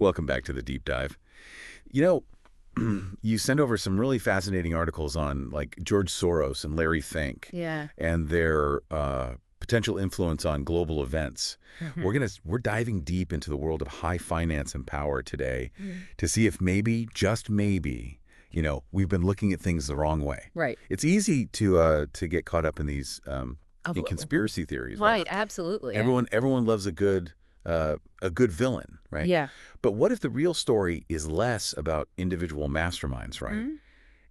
Welcome back to the deep dive. You know, you send over some really fascinating articles on like George Soros and Larry Fink and their potential influence on global events. We're diving deep into the world of high finance and power today to see if maybe, just maybe, we've been looking at things the wrong way. Right. It's easy to get caught up in these in conspiracy theories. Right. Absolutely. Everyone loves a good villain, right? Yeah. But what if the real story is less about individual masterminds, right?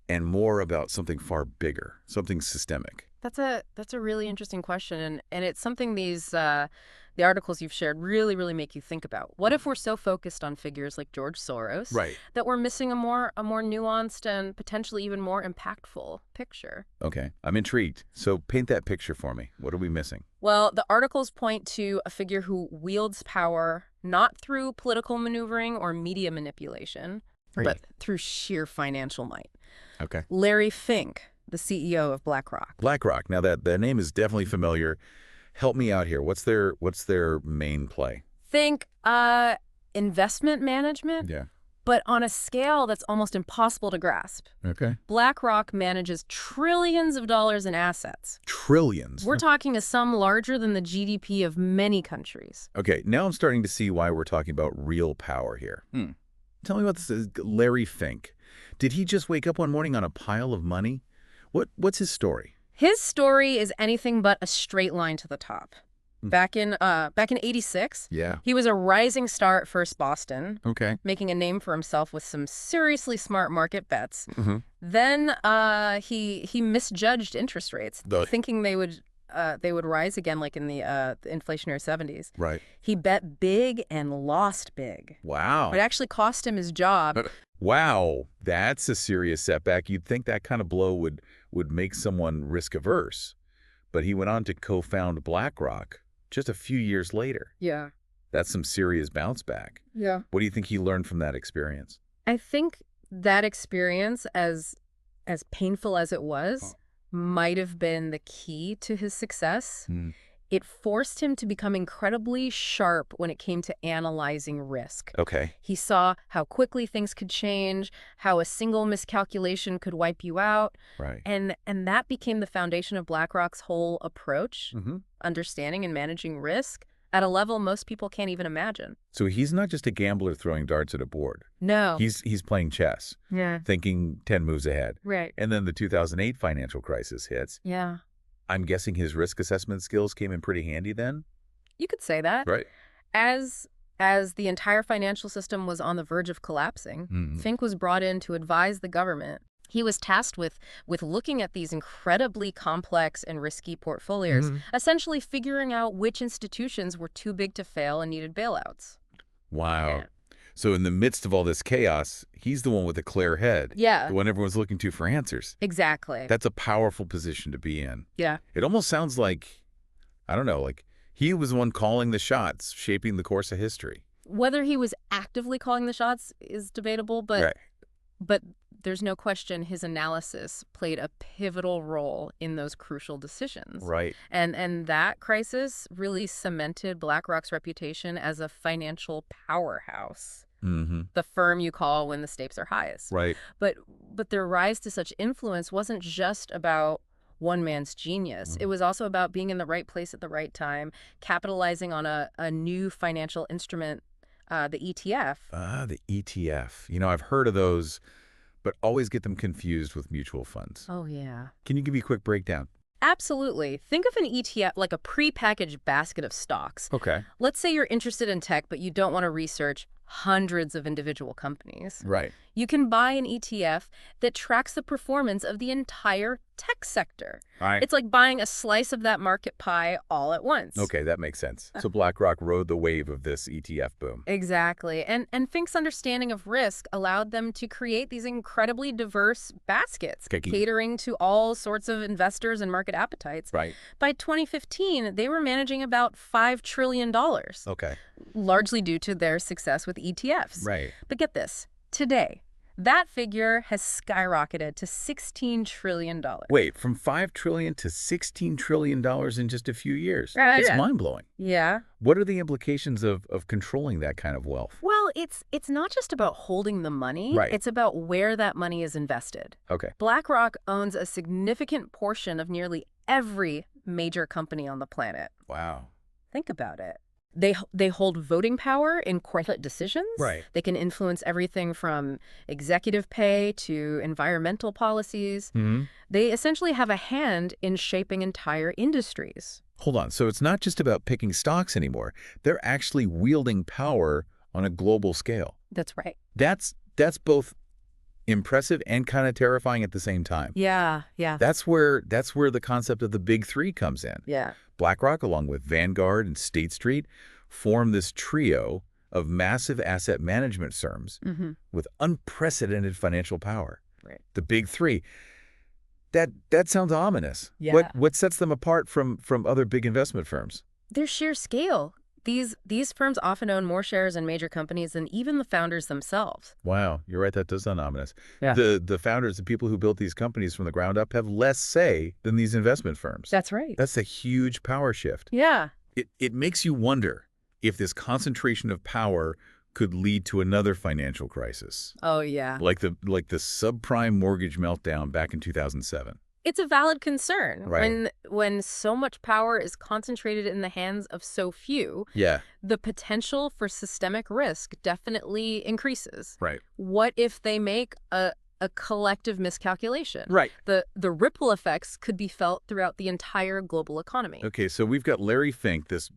And more about something far bigger, something systemic? That's a really interesting question, and it's something the articles you've shared really make you think about. What if we're so focused on figures like George Soros that we're missing a more nuanced and potentially even more impactful picture? Okay, I'm intrigued. So paint that picture for me. What are we missing? Well, the articles point to a figure who wields power not through political maneuvering or media manipulation, but through sheer financial might. Okay. Larry Fink, the CEO of BlackRock. BlackRock. Now that name is definitely familiar. Help me out here. What's their main play? Think investment management, but on a scale that's almost impossible to grasp. Okay. BlackRock manages trillions of dollars in assets. Trillions? We're talking a sum larger than the GDP of many countries. Okay, now I'm starting to see why we're talking about real power here. Tell me about this Larry Fink. Did he just wake up one morning on a pile of money? What's his story? His story is anything but a straight line to the top. Back in '86, he was a rising star at First Boston, making a name for himself with some seriously smart market bets. Then he misjudged interest rates, thinking they would rise again, like in the inflationary '70s. Right. He bet big and lost big. Wow. It actually cost him his job. Wow, that's a serious setback. You'd think that kind of blow would make someone risk averse, but he went on to co-found BlackRock just a few years later. Yeah. That's some serious bounce back. Yeah. What do you think he learned from that experience? I think that experience, as painful as it was, might have been the key to his success. It forced him to become incredibly sharp when it came to analyzing risk. Okay. He saw how quickly things could change, how a single miscalculation could wipe you out. Right. And that became the foundation of BlackRock's whole approach, understanding and managing risk at a level most people can't even imagine. So he's not just a gambler throwing darts at a board. No. He's playing chess. Yeah. Thinking 10 moves ahead. Right. And then the 2008 financial crisis hits. Yeah. I'm guessing his risk assessment skills came in pretty handy then? You could say that. Right. As the entire financial system was on the verge of collapsing, Fink was brought in to advise the government. He was tasked with looking at these incredibly complex and risky portfolios, essentially figuring out which institutions were too big to fail and needed bailouts. Wow. Yeah. So in the midst of all this chaos, he's the one with a clear head. Yeah. The one everyone's looking to for answers. Exactly. That's a powerful position to be in. Yeah. It almost sounds like, I don't know, like he was the one calling the shots, shaping the course of history. Whether he was actively calling the shots is debatable, but there's no question his analysis played a pivotal role in those crucial decisions. Right. And that crisis really cemented BlackRock's reputation as a financial powerhouse. The firm you call when the stakes are highest. Right. But their rise to such influence wasn't just about one man's genius. It was also about being in the right place at the right time, capitalizing on a new financial instrument, the ETF. The ETF. I've heard of those, but always get them confused with mutual funds. Oh, yeah. Can you give me a quick breakdown? Absolutely. Think of an ETF like a prepackaged basket of stocks. Okay. Let's say you're interested in tech, but you don't want to research hundreds of individual companies. Right. You can buy an ETF that tracks the performance of the entire tech sector. Right. It's like buying a slice of that market pie all at once. Okay, that makes sense. So BlackRock rode the wave of this ETF boom. Exactly. And Fink's understanding of risk allowed them to create these incredibly diverse baskets, catering to all sorts of investors and market appetites. Right. By 2015, they were managing about $5 trillion. Okay. Largely due to their success with ETFs. Right. But get this. Today, That figure has skyrocketed to $16 trillion. Wait, from $5 trillion to $16 trillion in just a few years. It's mind-blowing. Yeah. What are the implications of controlling that kind of wealth? Well, it's not just about holding the money. Right. It's about where that money is invested. Okay. BlackRock owns a significant portion of nearly every major company on the planet. Wow. Think about it. They hold voting power in corporate decisions. Right. They can influence everything from executive pay to environmental policies. They essentially have a hand in shaping entire industries. Hold on. So it's not just about picking stocks anymore. They're actually wielding power on a global scale. That's right. That's both impressive and kind of terrifying at the same time. Yeah. That's where the concept of the big three comes in. Yeah. BlackRock, along with Vanguard and State Street, form this trio of massive asset management firms with unprecedented financial power. Right. The big three. That sounds ominous. Yeah. What sets them apart from other big investment firms? Their sheer scale. These firms often own more shares in major companies than even the founders themselves. Wow, you're right. That does sound ominous. Yeah. The founders, the people who built these companies from the ground up, have less say than these investment firms. That's right. That's a huge power shift. Yeah. It makes you wonder if this concentration of power could lead to another financial crisis. Oh, yeah. Like the subprime mortgage meltdown back in 2007. It's a valid concern. Right. When so much power is concentrated in the hands of so few, the potential for systemic risk definitely increases. Right. What if they make a collective miscalculation? Right. The ripple effects could be felt throughout the entire global economy. Okay, so we've got Larry Fink, this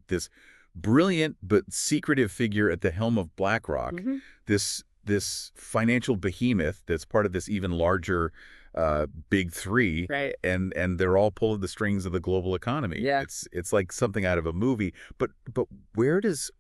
brilliant but secretive figure at the helm of BlackRock, this financial behemoth that's part of this even larger big three, right? And they're all pulling the strings of the global economy. Yeah, it's like something out of a movie. But where does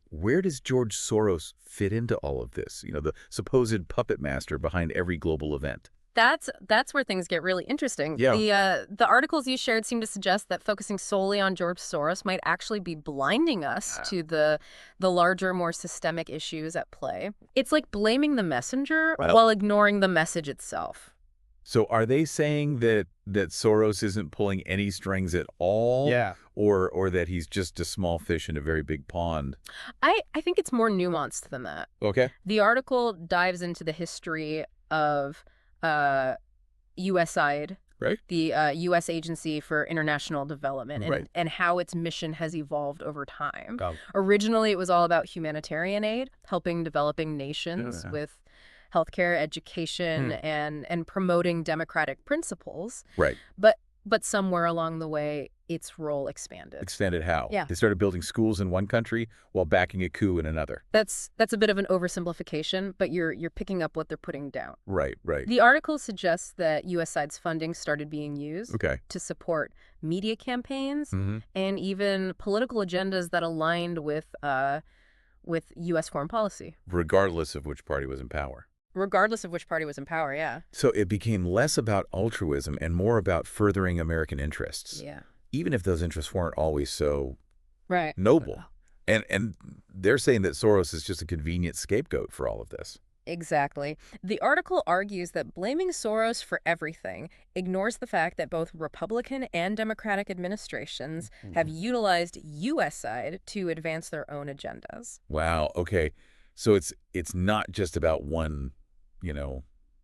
George Soros fit into all of this? You know, the supposed puppet master behind every global event. That's where things get really interesting. Yeah. The articles you shared seem to suggest that focusing solely on George Soros might actually be blinding us to the larger, more systemic issues at play. It's like blaming the messenger while ignoring the message itself. So are they saying that Soros isn't pulling any strings at all? Yeah. Or that he's just a small fish in a very big pond? I think it's more nuanced than that. Okay. The article dives into the history of USAID, right? The U.S. Agency for International Development, and how its mission has evolved over time. Oh. Originally, it was all about humanitarian aid, helping developing nations with healthcare, education, and promoting democratic principles. Right. But somewhere along the way, its role expanded. Expanded how? Yeah. They started building schools in one country while backing a coup in another. That's a bit of an oversimplification, but you're picking up what they're putting down. Right. The article suggests that USAID's funding started being used to support media campaigns and even political agendas that aligned with U.S. foreign policy. Regardless of which party was in power. Yeah. So it became less about altruism and more about furthering American interests. Yeah. Even if those interests weren't always so noble. And they're saying that Soros is just a convenient scapegoat for all of this. Exactly. The article argues that blaming Soros for everything ignores the fact that both Republican and Democratic administrations have utilized USAID to advance their own agendas. Wow. Okay. So it's not just about one,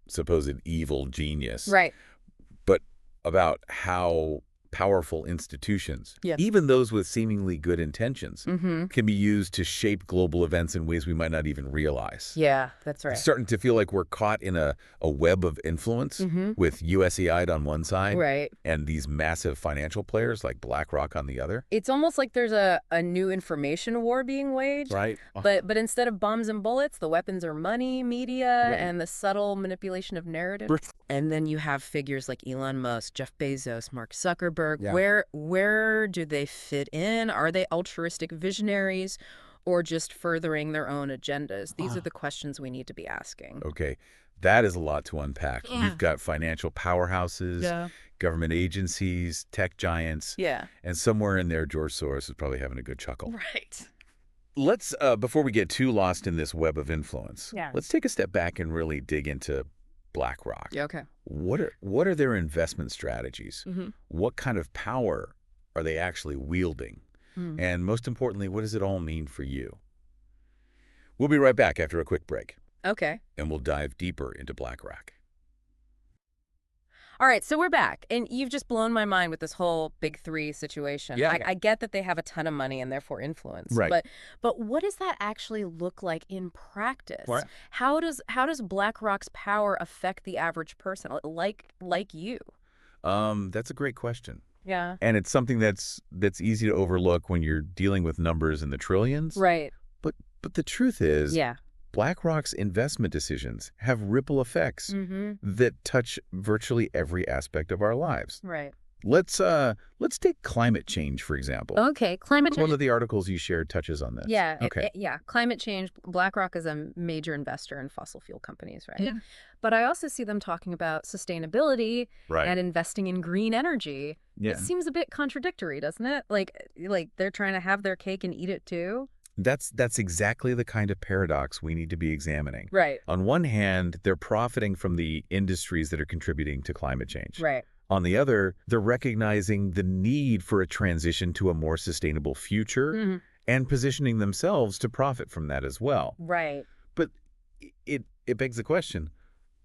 supposed evil genius. Right. But about how powerful institutions, even those with seemingly good intentions, can be used to shape global events in ways we might not even realize. Yeah, that's right. It's starting to feel like we're caught in a web of influence with USAID on one side and these massive financial players like BlackRock on the other. It's almost like there's a new information war being waged. Right. But instead of bombs and bullets, the weapons are money, media, and the subtle manipulation of narrative. And then you have figures like Elon Musk, Jeff Bezos, Mark Zuckerberg. Where do they fit in? Are they altruistic visionaries or just furthering their own agendas? These are the questions we need to be asking. Okay. That is a lot to unpack. You've got financial powerhouses, government agencies, tech giants. Yeah. And somewhere in there, George Soros is probably having a good chuckle. Right. Let's, before we get too lost in this web of influence, let's take a step back and really dig into BlackRock. Yeah, okay. What are their investment strategies? Mm-hmm. What kind of power are they actually wielding? Mm. And most importantly, what does it all mean for you? We'll be right back after a quick break. Okay. And we'll dive deeper into BlackRock. All right, so we're back, and you've just blown my mind with this whole big three situation. Yeah. I get that they have a ton of money and therefore influence, right? But what does that actually look like in practice? Right. How does BlackRock's power affect the average person, like you? That's a great question. Yeah. And it's something that's easy to overlook when you're dealing with numbers in the trillions. Right. But the truth is, yeah. BlackRock's investment decisions have ripple effects that touch virtually every aspect of our lives. Right. Let's take climate change, for example. Okay, climate change. One of the articles you shared touches on this. Yeah. Okay. Climate change. BlackRock is a major investor in fossil fuel companies, right? Yeah. But I also see them talking about sustainability and investing in green energy. Yeah. It seems a bit contradictory, doesn't it? Like they're trying to have their cake and eat it too. That's exactly the kind of paradox we need to be examining. Right. On one hand, they're profiting from the industries that are contributing to climate change. Right. On the other, they're recognizing the need for a transition to a more sustainable future and positioning themselves to profit from that as well. Right. But it begs the question,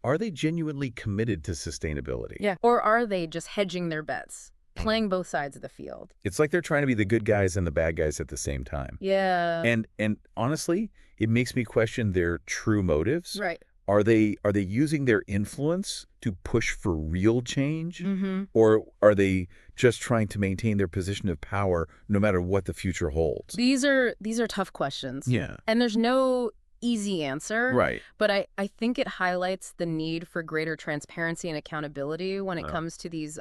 are they genuinely committed to sustainability? Yeah. Or are they just hedging their bets? Playing both sides of the field. It's like they're trying to be the good guys and the bad guys at the same time. Yeah. And honestly, it makes me question their true motives. Right. Are they using their influence to push for real change? Or are they just trying to maintain their position of power no matter what the future holds? These are tough questions. Yeah. And there's no easy answer. Right. But I think it highlights the need for greater transparency and accountability when it comes to these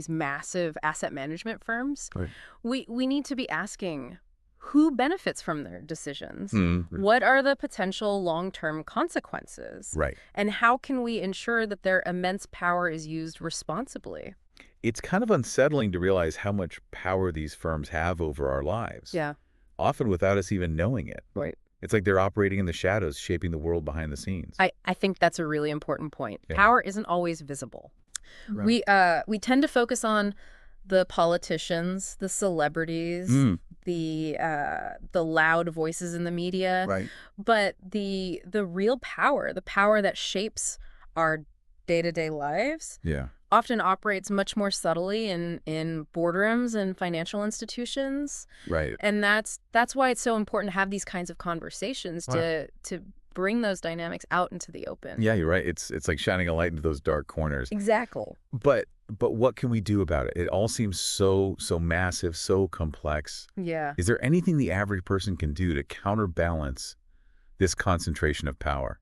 massive asset management firms. Right. We need to be asking, who benefits from their decisions? What are the potential long-term consequences? Right. And how can we ensure that their immense power is used responsibly? It's kind of unsettling to realize how much power these firms have over our lives. Yeah. Often without us even knowing it. Right. It's like they're operating in the shadows, shaping the world behind the scenes. I think that's a really important point. Yeah. Power isn't always visible. Right. We tend to focus on the politicians, the celebrities, the loud voices in the media. Right. But the real power, the power that shapes our day-to-day lives, often operates much more subtly in boardrooms and financial institutions. Right. And that's why it's so important to have these kinds of conversations to bring those dynamics out into the open. Yeah, you're right. It's like shining a light into those dark corners. Exactly. But what can we do about it? It all seems so massive, so complex. Yeah. Is there anything the average person can do to counterbalance this concentration of power?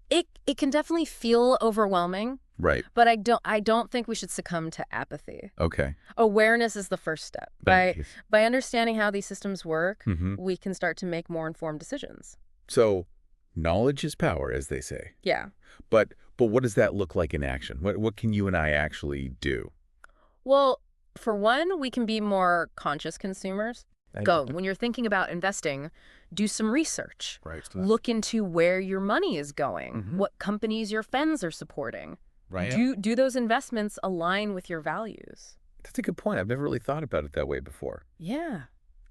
It can definitely feel overwhelming. Right. But I don't think we should succumb to apathy. Okay. Awareness is the first step. By understanding how these systems work, we can start to make more informed decisions. So knowledge is power, as they say. Yeah. But what does that look like in action? What can you and I actually do? Well, for one, we can be more conscious consumers. When you're thinking about investing, do some research. Right. Look into where your money is going, what companies your friends are supporting. Right. Do those investments align with your values? That's a good point. I've never really thought about it that way before. Yeah.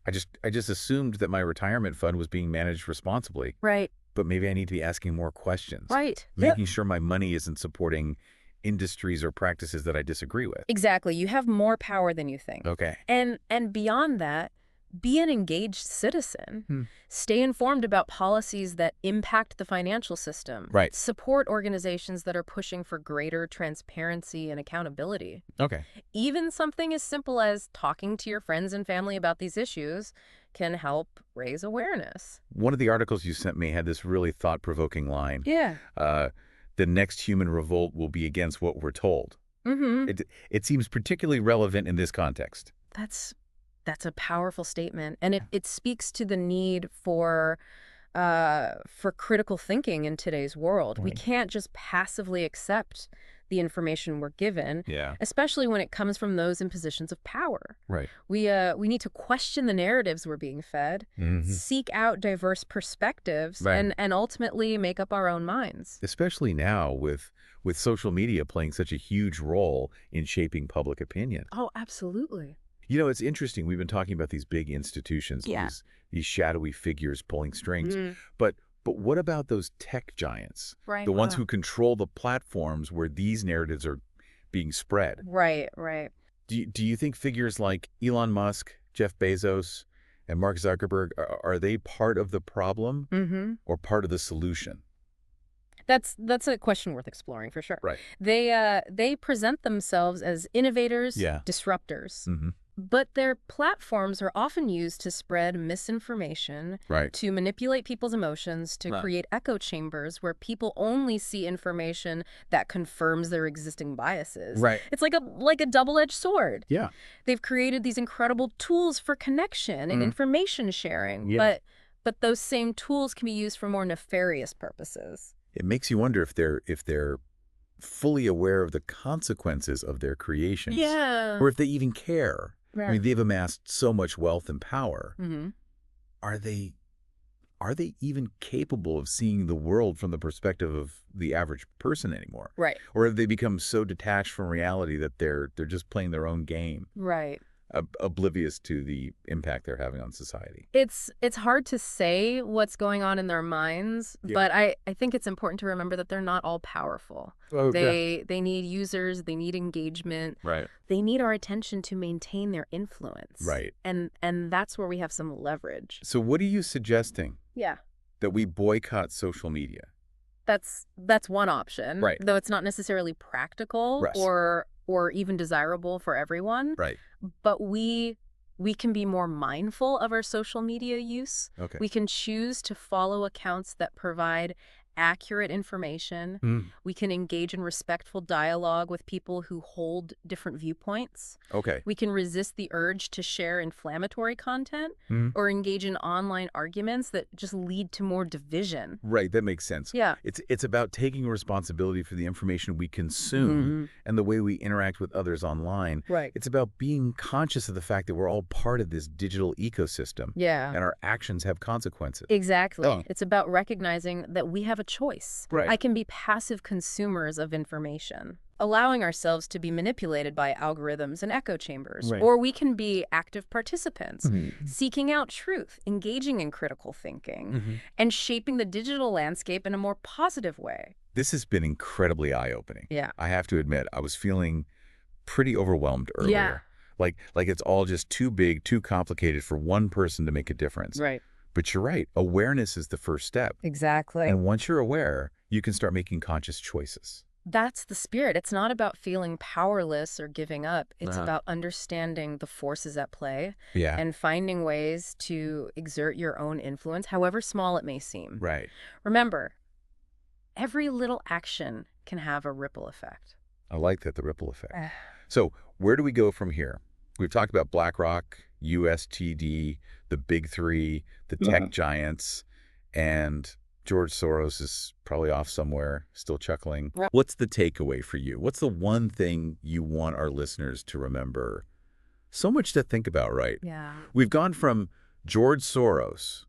I just assumed that my retirement fund was being managed responsibly. Right. But maybe I need to be asking more questions. Right. Making sure my money isn't supporting industries or practices that I disagree with. Exactly. You have more power than you think. Okay. And beyond that, be an engaged citizen. Stay informed about policies that impact the financial system. Right. Support organizations that are pushing for greater transparency and accountability. Okay. Even something as simple as talking to your friends and family about these issues can help raise awareness. One of the articles you sent me had this really thought-provoking line. Yeah. The next human revolt will be against what we're told. It seems particularly relevant in this context. That's a powerful statement. And it speaks to the need for for critical thinking in today's world. Right. We can't just passively accept the information we're given, Yeah. especially when it comes from those in positions of power. Right. We need to question the narratives we're being fed, seek out diverse perspectives, Right. and ultimately make up our own minds. Especially now with social media playing such a huge role in shaping public opinion. Oh, absolutely. You know, it's interesting. We've been talking about these big institutions, Yeah. these shadowy figures pulling strings. Mm. But what about those tech giants? Right. The ones who control the platforms where these narratives are being spread. Right, right. Do you think figures like Elon Musk, Jeff Bezos, and Mark Zuckerberg, are they part of the problem or part of the solution? That's a question worth exploring for sure. Right. They present themselves as innovators, Yeah. disruptors. Mm-hmm. But their platforms are often used to spread misinformation, Right. to manipulate people's emotions, to Right. create echo chambers where people only see information that confirms their existing biases. Right. It's like a double-edged sword. Yeah. They've created these incredible tools for connection and information sharing, Yeah. but those same tools can be used for more nefarious purposes. It makes you wonder if they're fully aware of the consequences of their creations. Yeah. Or if they even care. Right. I mean, they've amassed so much wealth and power. Mm-hmm. Are they even capable of seeing the world from the perspective of the average person anymore? Right. Or have they become so detached from reality that they're just playing their own game, Right. Oblivious to the impact they're having on society? It's hard to say what's going on in their minds, but I think it's important to remember that they're not all powerful. They need users, they need engagement. Right. They need our attention to maintain their influence. Right. And that's where we have some leverage. So what are you suggesting? Yeah. That we boycott social media? That's one option. Right. Though it's not necessarily practical Right. or even desirable for everyone. Right. But we can be more mindful of our social media use. Okay. We can choose to follow accounts that provide accurate information. We can engage in respectful dialogue with people who hold different viewpoints. Okay. We can resist the urge to share inflammatory content or engage in online arguments that just lead to more division. Right, that makes sense. Yeah. It's about taking responsibility for the information we consume and the way we interact with others online. Right. It's about being conscious of the fact that we're all part of this digital ecosystem. Yeah. And our actions have consequences. Exactly. Oh. It's about recognizing that we have a choice. Right. I can be passive consumers of information, allowing ourselves to be manipulated by algorithms and echo chambers. Right. Or we can be active participants, seeking out truth, engaging in critical thinking, and shaping the digital landscape in a more positive way. This has been incredibly eye-opening. Yeah. I have to admit, I was feeling pretty overwhelmed earlier. Yeah. Like it's all just too big, too complicated for one person to make a difference. Right. But you're right. Awareness is the first step. Exactly. And once you're aware, you can start making conscious choices. That's the spirit. It's not about feeling powerless or giving up. It's about understanding the forces at play and finding ways to exert your own influence, however small it may seem. Right. Remember, every little action can have a ripple effect. I like that, the ripple effect. So where do we go from here? We've talked about BlackRock, USTD, the big three, the tech giants, and George Soros is probably off somewhere, still chuckling. What's the takeaway for you? What's the one thing you want our listeners to remember? So much to think about, right? Yeah. We've gone from George Soros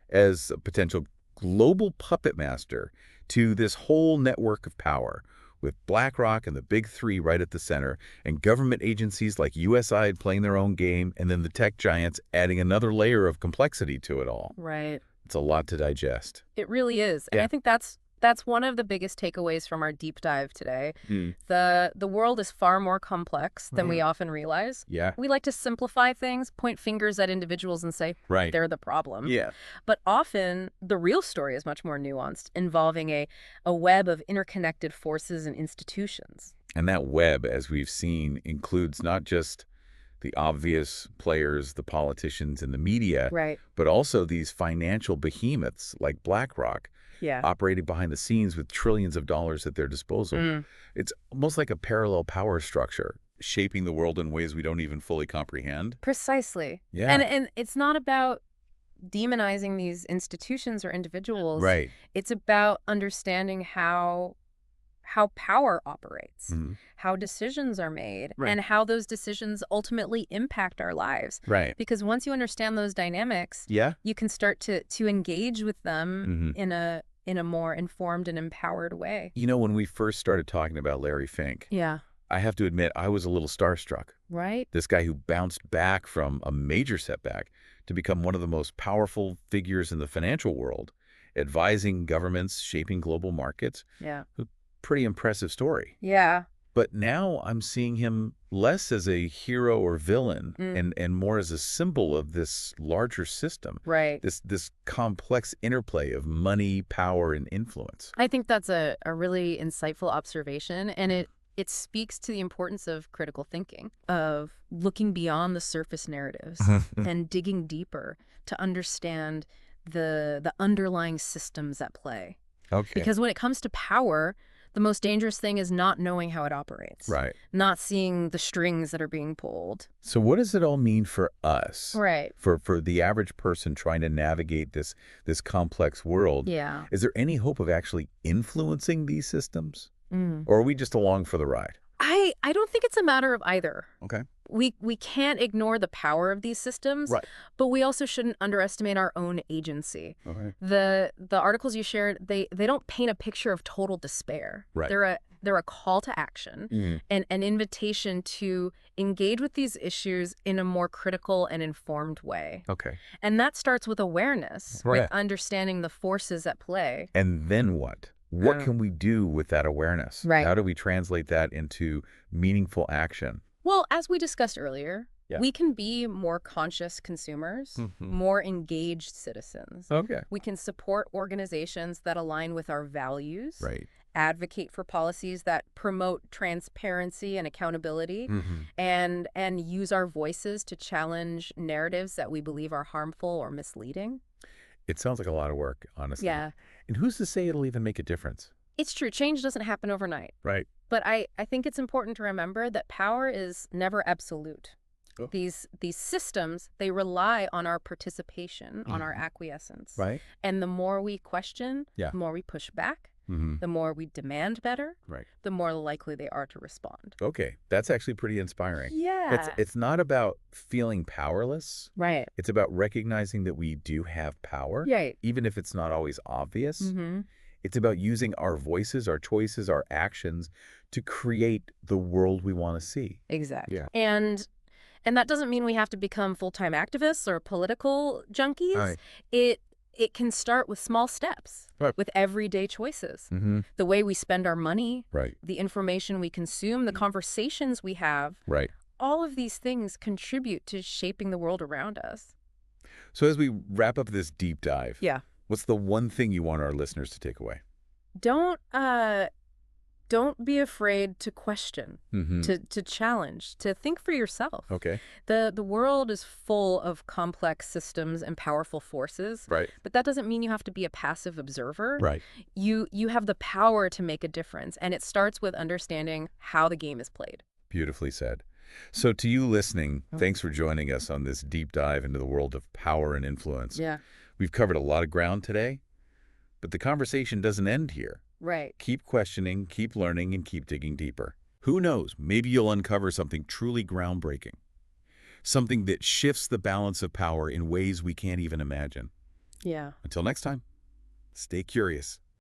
as a potential global puppet master to this whole network of power with BlackRock and the big three right at the center, and government agencies like USAID playing their own game, and then the tech giants adding another layer of complexity to it all. Right. It's a lot to digest. It really is. And I think that's one of the biggest takeaways from our deep dive today. The world is far more complex than we often realize. Yeah. We like to simplify things, point fingers at individuals and say, they're the problem. Yeah. But often the real story is much more nuanced, involving a web of interconnected forces and institutions. And that web, as we've seen, includes not just the obvious players, the politicians and the media, but also these financial behemoths like BlackRock, operating behind the scenes with trillions of dollars at their disposal. It's almost like a parallel power structure, shaping the world in ways we don't even fully comprehend. Precisely. Yeah. And it's not about demonizing these institutions or individuals. Right. It's about understanding how power operates, how decisions are made, and how those decisions ultimately impact our lives. Right. Because once you understand those dynamics, you can start to engage with them in a more informed and empowered way. You know, when we first started talking about Larry Fink, I have to admit I was a little starstruck. Right. This guy who bounced back from a major setback to become one of the most powerful figures in the financial world, advising governments, shaping global markets. Yeah. Pretty impressive story. Yeah. But now I'm seeing him less as a hero or villain and more as a symbol of this larger system. Right. This complex interplay of money, power, and influence. I think that's a really insightful observation, and it speaks to the importance of critical thinking, of looking beyond the surface narratives and digging deeper to understand the underlying systems at play. Okay. Because when it comes to power, the most dangerous thing is not knowing how it operates. Right. Not seeing the strings that are being pulled. So what does it all mean for us? Right. For the average person trying to navigate this complex world? Yeah. Is there any hope of actually influencing these systems? Or are we just along for the ride? I don't think it's a matter of either. Okay. We can't ignore the power of these systems, right. but we also shouldn't underestimate our own agency. Okay. The articles you shared, they don't paint a picture of total despair. Right. They're a call to action and an invitation to engage with these issues in a more critical and informed way. Okay. And that starts with awareness, with understanding the forces at play. And then what? What can we do with that awareness? Right. How do we translate that into meaningful action? Well, as we discussed earlier, we can be more conscious consumers, more engaged citizens. Okay. We can support organizations that align with our values. Right. Advocate for policies that promote transparency and accountability, and use our voices to challenge narratives that we believe are harmful or misleading. It sounds like a lot of work, honestly. Yeah. And who's to say it'll even make a difference? It's true. Change doesn't happen overnight. Right. But I think it's important to remember that power is never absolute. Oh. These systems, they rely on our participation, on our acquiescence. Right. And the more we question, the more we push back, the more we demand better, the more likely they are to respond. Okay. That's actually pretty inspiring. Yeah. It's not about feeling powerless. Right. It's about recognizing that we do have power. Right. Even if it's not always obvious. It's about using our voices, our choices, our actions to create the world we want to see. Exactly. Yeah. And that doesn't mean we have to become full-time activists or political junkies. Right. It can start with small steps, with everyday choices. The way we spend our money, the information we consume, the conversations we have. Right. All of these things contribute to shaping the world around us. So as we wrap up this deep dive, what's the one thing you want our listeners to take away? Don't be afraid to question, to challenge, to think for yourself. Okay. The world is full of complex systems and powerful forces. Right. But that doesn't mean you have to be a passive observer. Right. You have the power to make a difference, and it starts with understanding how the game is played. Beautifully said. So to you listening, thanks for joining us on this deep dive into the world of power and influence. Yeah. We've covered a lot of ground today, but the conversation doesn't end here. Right. Keep questioning, keep learning, and keep digging deeper. Who knows, maybe you'll uncover something truly groundbreaking. Something that shifts the balance of power in ways we can't even imagine. Yeah. Until next time, stay curious.